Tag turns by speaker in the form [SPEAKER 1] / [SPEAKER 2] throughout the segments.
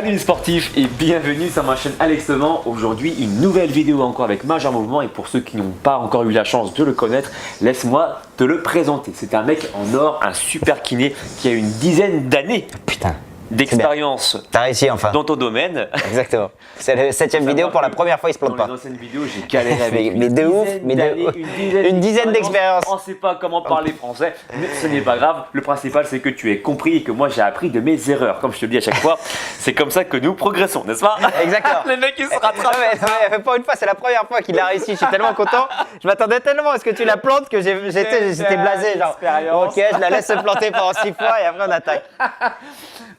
[SPEAKER 1] Salut les sportifs et bienvenue sur ma chaîne Alex Levent. Aujourd'hui une nouvelle vidéo encore avec Major Mouvement et pour ceux qui n'ont pas encore eu la chance de le connaître, laisse-moi te le présenter. C'est un mec en or, un super kiné qui a une dizaine d'années d'expérience dans ton domaine.
[SPEAKER 2] Exactement. C'est la 7ème vidéo, pour la première fois il se plante pas.
[SPEAKER 1] Dans les anciennes vidéos j'ai galéré avec
[SPEAKER 2] une dizaine d'expérience.
[SPEAKER 1] On ne sait pas comment parler français, mais ce n'est pas grave. Le principal c'est que tu aies compris et que moi j'ai appris de mes erreurs. Comme je te le dis à chaque fois, c'est comme ça que nous progressons, n'est-ce pas?
[SPEAKER 2] Exactement.
[SPEAKER 1] Les mecs ils se rattrapent.
[SPEAKER 2] Mais pas une fois, c'est la première fois qu'il a réussi. Je suis tellement content. Je m'attendais tellement à ce que tu la plantes que j'étais blasé. Genre, ok, je la laisse se planter pendant 6 fois et après on attaque.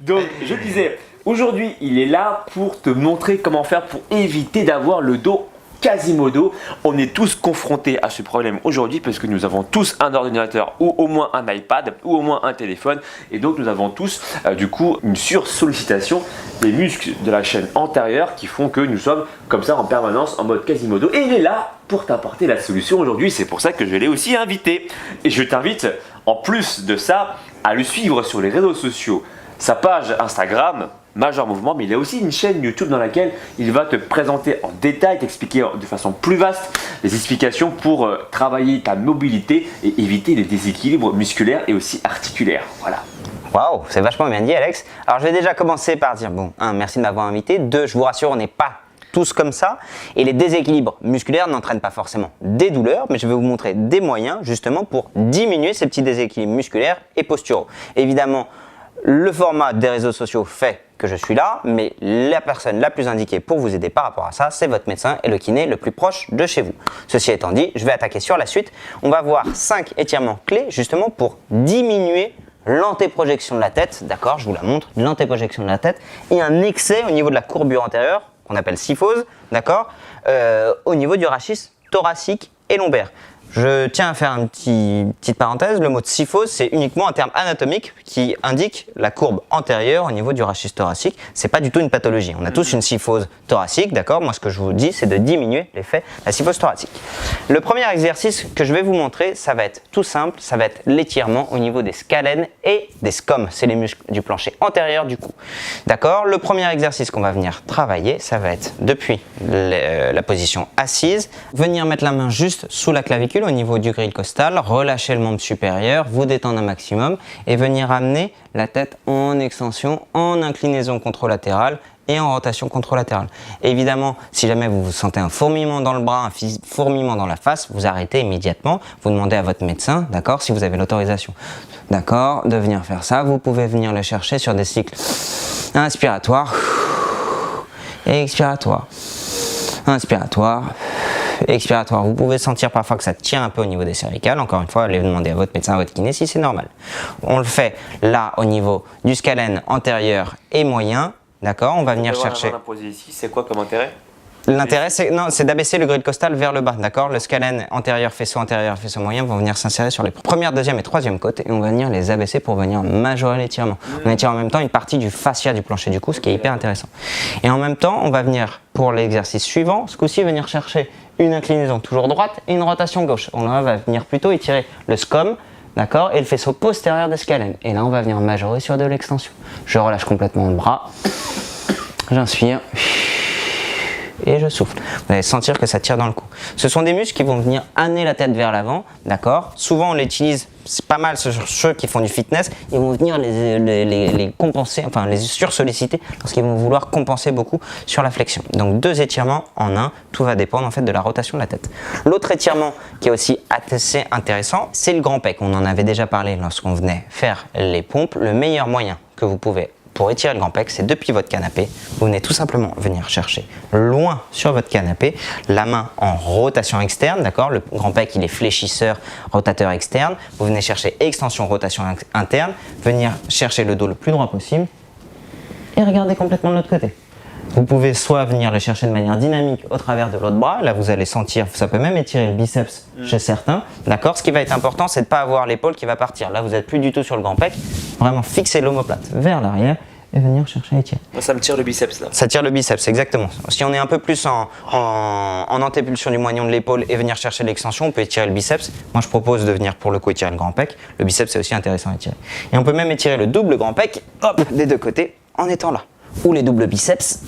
[SPEAKER 1] Donc, je disais, aujourd'hui, il est là pour te montrer comment faire pour éviter d'avoir le dos Quasimodo. On est tous confrontés à ce problème aujourd'hui parce que nous avons tous un ordinateur ou au moins un iPad ou au moins un téléphone et donc nous avons tous du coup une sursollicitation des muscles de la chaîne antérieure qui font que nous sommes comme ça en permanence en mode Quasimodo et il est là pour t'apporter la solution aujourd'hui. C'est pour ça que je l'ai aussi invité et je t'invite en plus de ça à le suivre sur les réseaux sociaux. Sa page Instagram, Major Mouvement, mais il a aussi une chaîne YouTube dans laquelle il va te présenter en détail, t'expliquer de façon plus vaste les explications pour travailler ta mobilité et éviter les déséquilibres musculaires et aussi articulaires. Voilà.
[SPEAKER 2] Waouh, c'est vachement bien dit Alex. Alors je vais déjà commencer par dire, bon, 1, merci de m'avoir invité. 2, je vous rassure, on n'est pas tous comme ça et les déséquilibres musculaires n'entraînent pas forcément des douleurs, mais je vais vous montrer des moyens justement pour diminuer ces petits déséquilibres musculaires et posturaux. Évidemment, le format des réseaux sociaux fait que je suis là, mais la personne la plus indiquée pour vous aider par rapport à ça, c'est votre médecin et le kiné le plus proche de chez vous. Ceci étant dit, je vais attaquer sur la suite. On va voir 5 étirements clés justement pour diminuer l'antéprojection de la tête, d'accord, je vous la montre, l'antéprojection de la tête et un excès au niveau de la courbure antérieure, qu'on appelle kyphose, d'accord, au niveau du rachis thoracique et lombaire. Je tiens à faire une petite parenthèse, le mot de kyphose, c'est uniquement un terme anatomique qui indique la courbe antérieure au niveau du rachis thoracique. C'est pas du tout une pathologie. On a tous une kyphose thoracique, d'accord? Moi, ce que je vous dis, c'est de diminuer l'effet de la kyphose thoracique. Le premier exercice que je vais vous montrer, ça va être tout simple, ça va être l'étirement au niveau des scalènes et des scomes. C'est les muscles du plancher antérieur du cou. D'accord? Le premier exercice qu'on va venir travailler, ça va être depuis la position assise, venir mettre la main juste sous la clavicule au niveau du grille costal, relâcher le membre supérieur, vous détendre un maximum et venir amener la tête en extension, en inclinaison contralatérale et en rotation contralatérale. Évidemment, si jamais vous sentez un fourmillement dans le bras, un fourmillement dans la face, vous arrêtez immédiatement, vous demandez à votre médecin, d'accord, si vous avez l'autorisation, d'accord, de venir faire ça. Vous pouvez venir le chercher sur des cycles inspiratoires et expiratoires, inspiratoire, expiratoire. Vous pouvez sentir parfois que ça tient un peu au niveau des cervicales. Encore une fois, allez demander à votre médecin, à votre kiné si c'est normal. On le fait là au niveau du scalène antérieur et moyen. D'accord, on va venir chercher.
[SPEAKER 1] Ici, c'est quoi comme intérêt?
[SPEAKER 2] L'intérêt, c'est d'abaisser le grille costal vers le bas, d'accord? Le scalène antérieur, faisceau moyen vont venir s'insérer sur les premières, deuxième et troisième côtes et on va venir les abaisser pour venir majorer l'étirement. On étire en même temps une partie du fascia du plancher du cou, ce qui est hyper intéressant. Et en même temps, on va venir, pour l'exercice suivant, ce coup-ci, venir chercher une inclinaison toujours droite et une rotation gauche. On va venir plutôt étirer le scom, d'accord, et le faisceau postérieur des scalènes. Et là, on va venir majorer sur de l'extension. Je relâche complètement le bras, j'inspire et je souffle. Vous allez sentir que ça tire dans le cou. Ce sont des muscles qui vont venir amener la tête vers l'avant, d'accord. Souvent on l'utilise, c'est pas mal sur ceux qui font du fitness, ils vont venir les compenser, enfin les sursolliciter lorsqu'ils vont vouloir compenser beaucoup sur la flexion. Donc 2 étirements en un, tout va dépendre en fait de la rotation de la tête. L'autre étirement qui est aussi assez intéressant, c'est le grand pec. On en avait déjà parlé lorsqu'on venait faire les pompes. Le meilleur moyen que vous pouvez pour étirer le grand pec, c'est depuis votre canapé. Vous venez tout simplement venir chercher loin sur votre canapé, la main en rotation externe, d'accord? Le grand pec, il est fléchisseur, rotateur externe. Vous venez chercher extension, rotation interne, venir chercher le dos le plus droit possible et regarder complètement de l'autre côté. Vous pouvez soit venir le chercher de manière dynamique au travers de l'autre bras, là vous allez sentir, ça peut même étirer le biceps chez certains, d'accord? Ce qui va être important, c'est de ne pas avoir l'épaule qui va partir. Là vous n'êtes plus du tout sur le grand pec, vraiment fixer l'omoplate vers l'arrière et venir chercher à étirer.
[SPEAKER 1] Moi ça me tire le biceps là.
[SPEAKER 2] Ça tire le biceps, exactement. Si on est un peu plus en antépulsion du moignon de l'épaule et venir chercher l'extension, on peut étirer le biceps. Moi je propose de venir pour le coup étirer le grand pec. Le biceps c'est aussi intéressant à étirer. Et on peut même étirer le double grand pec, hop, des deux côtés en étant là. ou les doubles biceps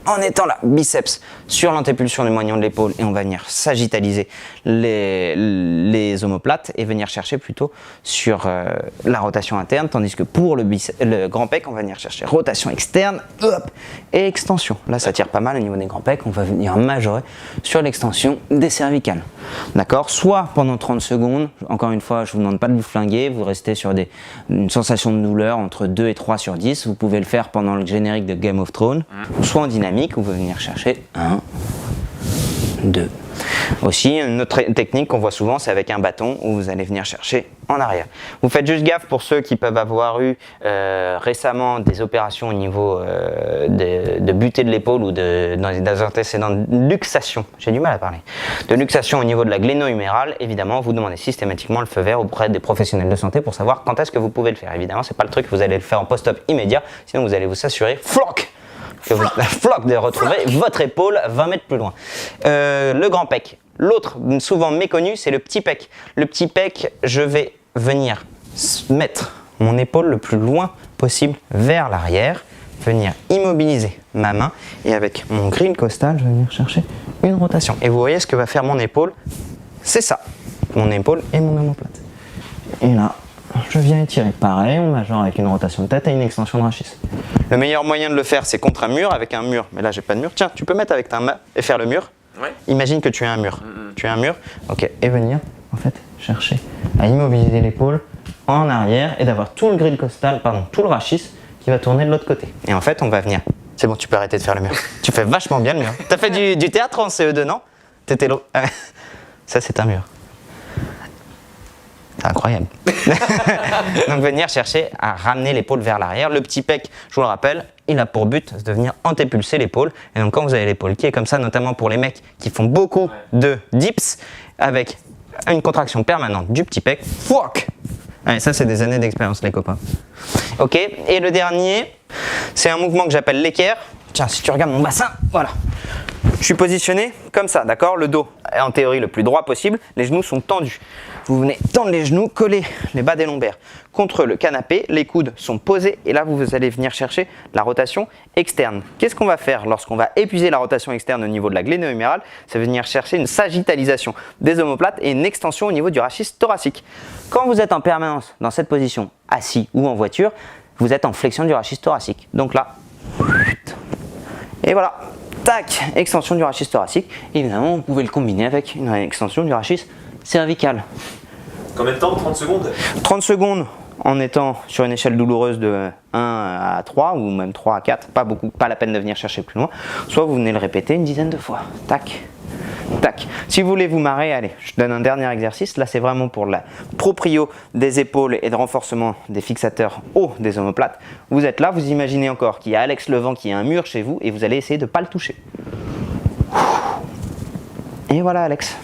[SPEAKER 2] en étant là, biceps sur l'antépulsion du moignon de l'épaule et on va venir sagittaliser les omoplates et venir chercher plutôt sur la rotation interne, tandis que pour le grand pec, on va venir chercher rotation externe, hop, et extension. Là, ça tire pas mal au niveau des grands pecs, on va venir majorer sur l'extension des cervicales. D'accord? Soit pendant 30 secondes, encore une fois, je vous demande pas de vous flinguer, vous restez sur une sensation de douleur entre 2 et 3 sur 10, vous pouvez le faire pendant le générique de Game of Thrones, soit en dynamique, où vous venir chercher 1, 2. Aussi, une autre technique qu'on voit souvent, c'est avec un bâton où vous allez venir chercher en arrière. Vous faites juste gaffe pour ceux qui peuvent avoir eu récemment des opérations au niveau de butée de l'épaule ou dans les antécédents de luxation. J'ai du mal à parler. De luxation au niveau de la gléno-humérale, évidemment, vous demandez systématiquement le feu vert auprès des professionnels de santé pour savoir quand est-ce que vous pouvez le faire. Évidemment, c'est pas le truc que vous allez le faire en post-op immédiat, sinon vous allez vous assurer, floc, de retrouver votre épaule 20 mètres plus loin. Le grand pec. L'autre, souvent méconnu, c'est le petit pec. Le petit pec, je vais venir mettre mon épaule le plus loin possible vers l'arrière, venir immobiliser ma main et avec mon grill costal, je vais venir chercher une rotation. Et vous voyez ce que va faire mon épaule, c'est ça. Mon épaule et mon omoplate. Et là, je viens étirer. Pareil, on majore avec une rotation de tête et une extension de rachis. Le meilleur moyen de le faire, c'est contre un mur, avec un mur. Mais là, j'ai pas de mur. Tiens, tu peux mettre avec ta main et faire le mur. Ouais. Imagine que tu as un mur. Tu as un mur, ok. Et venir, en fait, chercher à immobiliser l'épaule en arrière et d'avoir tout le grill costal, tout le rachis qui va tourner de l'autre côté. Et en fait, on va venir. C'est bon, tu peux arrêter de faire le mur. Tu fais vachement bien le mur. T'as fait du théâtre en CE2, non? T'étais là. Ça, c'est un mur. C'est incroyable. Donc venir chercher à ramener l'épaule vers l'arrière. Le petit pec, je vous le rappelle, il a pour but de venir antépulser l'épaule. Et donc quand vous avez l'épaule qui est comme ça, notamment pour les mecs qui font beaucoup de dips, avec une contraction permanente du petit pec, fouac. Allez, ça c'est des années d'expérience les copains. Ok, et le dernier, c'est un mouvement que j'appelle l'équerre. Tiens, si tu regardes mon bassin, voilà. Je suis positionné comme ça, d'accord? Le dos est en théorie le plus droit possible, les genoux sont tendus. Vous venez tendre les genoux, coller les bas des lombaires contre le canapé, les coudes sont posés et là vous allez venir chercher la rotation externe. Qu'est-ce qu'on va faire lorsqu'on va épuiser la rotation externe au niveau de la gléno-humérale? C'est venir chercher une sagittalisation des omoplates et une extension au niveau du rachis thoracique. Quand vous êtes en permanence dans cette position, assis ou en voiture, vous êtes en flexion du rachis thoracique. Donc là, et voilà. Tac, extension du rachis thoracique. Évidemment, vous pouvez le combiner avec une extension du rachis cervical.
[SPEAKER 1] Combien de temps? 30 secondes?
[SPEAKER 2] 30 secondes en étant sur une échelle douloureuse de 1 à 3 ou même 3 à 4. Pas beaucoup, pas la peine de venir chercher plus loin. Soit vous venez le répéter une dizaine de fois. Tac, tac. Si vous voulez vous marrer, allez, je donne un dernier exercice. Là, c'est vraiment pour la proprio des épaules et de renforcement des fixateurs hauts des omoplates. Vous êtes là, vous imaginez encore qu'il y a Alex Levent qui a un mur chez vous et vous allez essayer de ne pas le toucher. Et voilà Alex.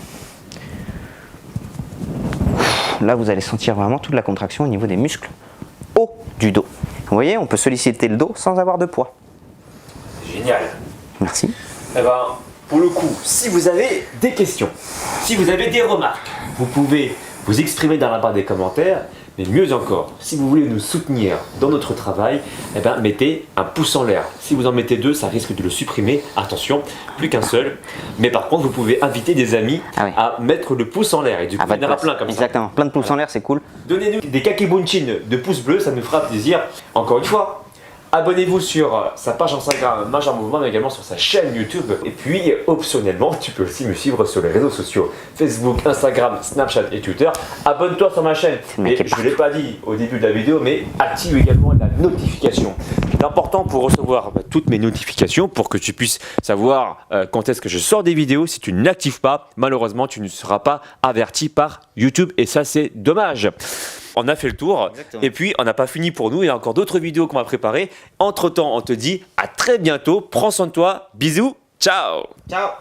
[SPEAKER 2] Là, vous allez sentir vraiment toute la contraction au niveau des muscles hauts du dos. Vous voyez, on peut solliciter le dos sans avoir de poids.
[SPEAKER 1] Génial.
[SPEAKER 2] Merci.
[SPEAKER 1] Eh ben, pour le coup, si vous avez des questions, si vous avez des remarques, vous pouvez vous exprimer dans la barre des commentaires. Mais mieux encore, si vous voulez nous soutenir dans notre travail, eh ben, mettez un pouce en l'air. Si vous en mettez 2, ça risque de le supprimer. Attention, plus qu'un seul. Mais par contre, vous pouvez inviter des amis à mettre le pouce en l'air. Et du coup, il y en aura plein comme ça.
[SPEAKER 2] Exactement, plein de pouces en l'air, c'est cool.
[SPEAKER 1] Donnez-nous des kakebunchin de pouces bleus, ça nous fera plaisir. Encore une fois, abonnez-vous sur sa page Instagram Major Mouvement, mais également sur sa chaîne YouTube. Et puis, optionnellement, tu peux aussi me suivre sur les réseaux sociaux Facebook, Instagram, Snapchat et Twitter. Abonne-toi sur ma chaîne. Et je ne l'ai pas dit au début de la vidéo, mais active également la notification. L'important pour recevoir toutes mes notifications, pour que tu puisses savoir quand est-ce que je sors des vidéos, si tu n'actives pas, malheureusement, tu ne seras pas averti par YouTube. Et ça, c'est dommage. On a fait le tour. Exactement. Et puis on n'a pas fini pour nous, il y a encore d'autres vidéos qu'on va préparer. Entre temps, on te dit à très bientôt, prends soin de toi, bisous, ciao.
[SPEAKER 2] Ciao.